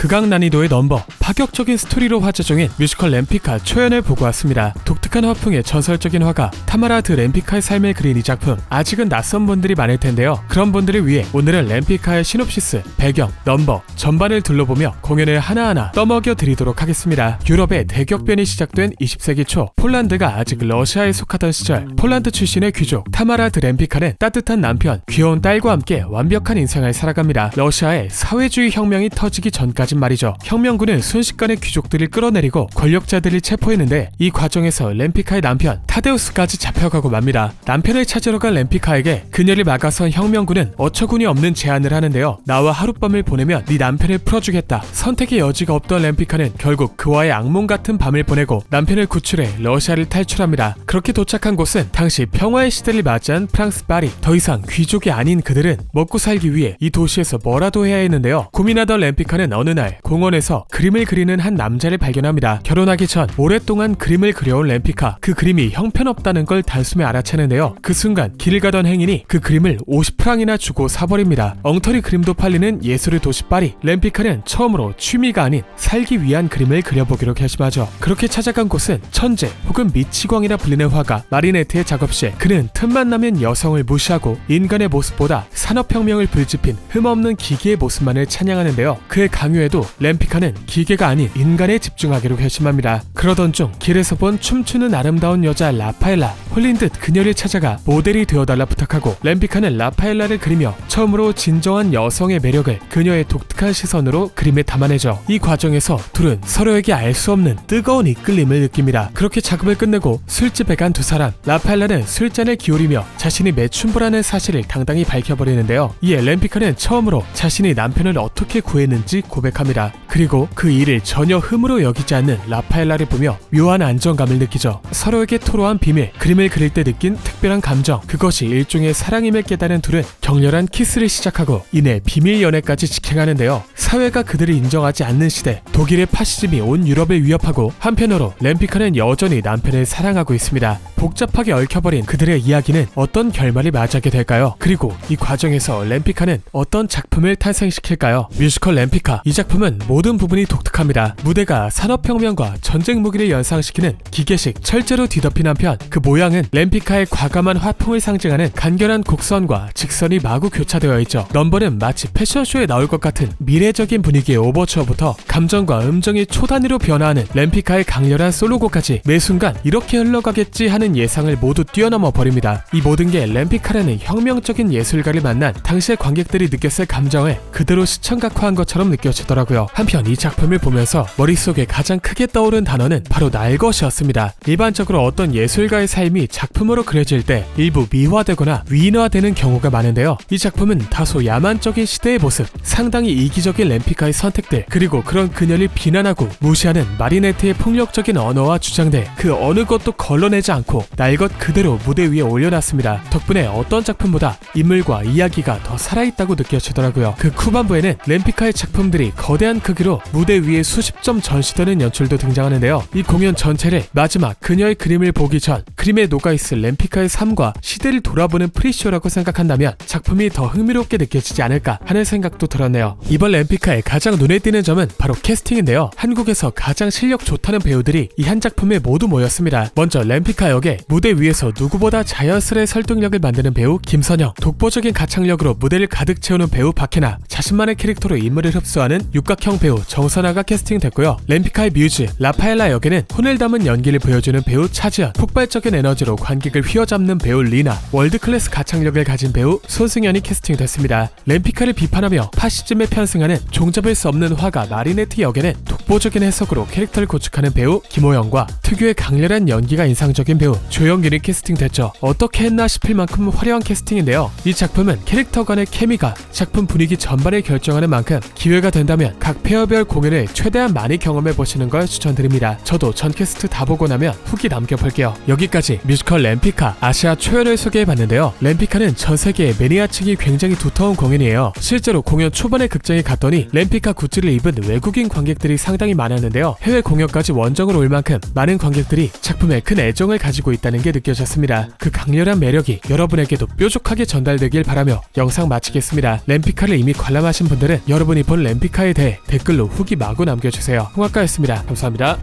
극악 난이도의 넘버, 파격적인 스토리로 화제 중인 뮤지컬 램피카 초연을 보고 왔습니다. 독특한 화풍의 전설적인 화가 타마라 드 램피카의 삶을 그린 이 작품, 아직은 낯선 분들이 많을 텐데요. 그런 분들을 위해 오늘은 램피카의 시놉시스, 배경, 넘버, 전반을 둘러보며 공연을 하나하나 떠먹여 드리도록 하겠습니다. 유럽의 대격변이 시작된 20세기 초, 폴란드가 아직 러시아에 속하던 시절, 폴란드 출신의 귀족 타마라 드 램피카는 따뜻한 남편, 귀여운 딸과 함께 완벽한 인생을 살아갑니다. 러시아의 사회주의 혁명이 터지기 전까진 말이죠. 혁명군은 순식간에 귀족들을 끌어내리고 권력자들을 체포했는데, 이 과정에서 램피카의 남편 타데우스까지 잡혀가고 맙니다. 남편을 찾으러 간 램피카에게 그녀를 막아선 혁명군은 어처구니 없는 제안을 하는데요. 나와 하룻밤을 보내면 네 남편을 풀어주겠다. 선택의 여지가 없던 램피카는 결국 그와의 악몽 같은 밤을 보내고 남편을 구출해 러시아를 탈출합니다. 그렇게 도착한 곳은 당시 평화의 시대를 맞이한 프랑스 파리. 더 이상 귀족이 아닌 그들은 먹고 살기 위해 이 도시에서 뭐라도 해야 했는데요. 고민하던 램피카는 어느 날 공원에서 그림을 그리는 한 남자를 발견합니다. 결혼하기 전 오랫동안 그림을 그려온 램피카, 그 그림이 형편없다는 걸 단숨에 알아채는데요. 그 순간 길을 가던 행인이 그 그림을 50프랑이나 주고 사버립니다. 엉터리 그림도 팔리는 예술의 도시 파리. 램피카는 처음으로 취미가 아닌 살기 위한 그림을 그려보기로 결심하죠. 그렇게 찾아간 곳은 천재 혹은 미치광이라 불리는 화가 마리네트의 작업실. 그는 틈만 나면 여성을 무시하고 인간의 모습보다 산업혁명을 불지핀 흠없는 기계의 모습만을 찬양하는데요. 그의 강요에도 램피카는 기계가 아닌 인간에 집중하기로 결심합니다. 그러던 중 길에서 본 춤추는 아름다운 여자 라파엘라, 홀린 듯 그녀를 찾아가 모델이 되어달라 부탁하고, 램피카는 라파엘라를 그리며 처음으로 진정한 여성의 매력을 그녀의 독특한 시선으로 그림에 담아내죠. 이 과정에서 둘은 서로에게 알 수 없는 뜨거운 이끌림을 느낍니다. 그렇게 작업을 끝내고 술집에 간 두 사람. 라파엘라는 술잔을 기울이며 자신이 매춘부라는 사실을 당당히 밝혀버리는데요. 이에 램피카는 처음으로 자신이 남편을 어떻게 구했는지 고백합니다. 그리고 그 일을 전혀 흠으로 여기지 않는 라파엘라를 보며 묘한 안정감을 느끼죠. 서로에게 토로한 비밀, 그림을 그릴 때 느낀 특별한 감정, 그것이 일종의 사랑임을 깨달은 둘은 격렬한 키스를 시작하고 이내 비밀 연애까지 직행하는데요. 사회가 그들을 인정하지 않는 시대, 독일의 파시즘이 온 유럽을 위협하고, 한편으로 램피카는 여전히 남편을 사랑하고 있습니다. 복잡하게 얽혀버린 그들의 이야기는 어떤 결말을 맞이하게 될까요? 그리고 이 과정에서 램피카는 어떤 작품을 탄생시킬까요? 뮤지컬 램피카. 이 작품은 모든 부분이 독특합니다. 무대가 산업혁명과 전쟁 무기를 연상시키는 기계식 철제로 뒤덮인 한편, 그 모양은 램피카의 과감한 화풍을 상징하는 간결한 곡선과 직선이 마구 교차되어 있죠. 넘버는 마치 패션쇼에 나올 것 같은 미래적인 분위기의 오버추어부터 감정과 음정이 초단위로 변화하는 램피카의 강렬한 솔로곡까지 매 순간 이렇게 흘러가겠지 하는 예상을 모두 뛰어넘어 버립니다. 이 모든 게 램피카라는 혁명적인 예술가를 만난 당시의 관객들이 느꼈을 감정을 그대로 시청각화한 것처럼 느껴지더라고요. 한편 이 작품을 보면서 머릿속에 가장 크게 떠오른 단어는 바로 날 것이었습니다. 일반적으로 어떤 예술가의 삶이 작품으로 그려질 때 일부 미화되거나 위인화되는 경우가 많은데요. 이 작품은 다소 야만적인 시대의 모습, 상당히 이기적인 램피카의 선택들, 그리고 그런 그녀를 비난하고 무시하는 마리네트의 폭력적인 언어와 주장들, 그 어느 것도 걸러내지 않고 날 것 그대로 무대 위에 올려놨습니다. 덕분에 어떤 작품보다 인물과 이야기가 더 살아있다고 느껴지더라고요. 그 후반부에는 램피카의 작품들이 거대한 크기로 무대 위에 수십 점 전시되는 연출도 등장하는데요. 이 공연 전체를 마지막 그녀의 그림을 보기 전 그림에 녹아있을 램피카의 삶과 시대를 돌아보는 프리쇼라고 생각한다면 작품이 더 흥미롭게 느껴지지 않을까 하는 생각도 들었네요. 이번 램피카의 가장 눈에 띄는 점은 바로 캐스팅인데요. 한국에서 가장 실력 좋다는 배우들이 이 한 작품에 모두 모였습니다. 먼저 램피카 역에 무대 위에서 누구보다 자연스레 설득력을 만드는 배우 김선영, 독보적인 가창력으로 무대를 가득 채우는 배우 박해나, 자신만의 캐릭터로 인물을 흡수하는 육각형 배우 정선아가 캐스팅됐고요. 램피카의 뮤즈 라파엘라 역에는 혼을 담은 연기를 보여주는 배우 차지연, 폭발적인 에너지로 관객을 휘어잡는 배우 리나, 월드클래스 가창력을 가진 배우 손승연이 캐스팅됐습니다. 램피카를 비판하며 파시즘에 편승하는 종잡을 수 없는 화가 마리네트 역에는 독보적인 해석으로 캐릭터를 구축하는 배우 김호영과 특유의 강렬한 연기가 인상적인 배우 조영균이 캐스팅됐죠. 어떻게 했나 싶을 만큼 화려한 캐스팅인데요. 이 작품은 캐릭터 간의 케미가 작품 분위기 전반을 결정하는 만큼 기회가 된다면 각 페어별 공연을 최대한 많이 경험해보시는 걸 추천드립니다. 저도 전 캐스트 다 보고 나면 후기 남겨볼게요. 여기까지 뮤지컬 램피카 아시아 초연을 소개해봤는데요. 램피카는 전세계의 매니아층이 굉장히 두터운 공연이에요. 실제로 공연 초반에 극장에 갔더니 램피카 굿즈를 입은 외국인 관객들이 상당히 많았는데요. 해외 공연까지 원정을 올 만큼 많은 관객들이 작품에 큰 애정을 가지고 있다는 게 느껴졌습니다. 그 강렬한 매력이 여러분에게도 뾰족하게 전달되길 바라며 영상 마치겠습니다. 램피카를 이미 관람하신 분들은 여러분이 본 램피카에 대해 댓글 댓글로 후기 마구 남겨주세요. 홍학가였습니다. 감사합니다.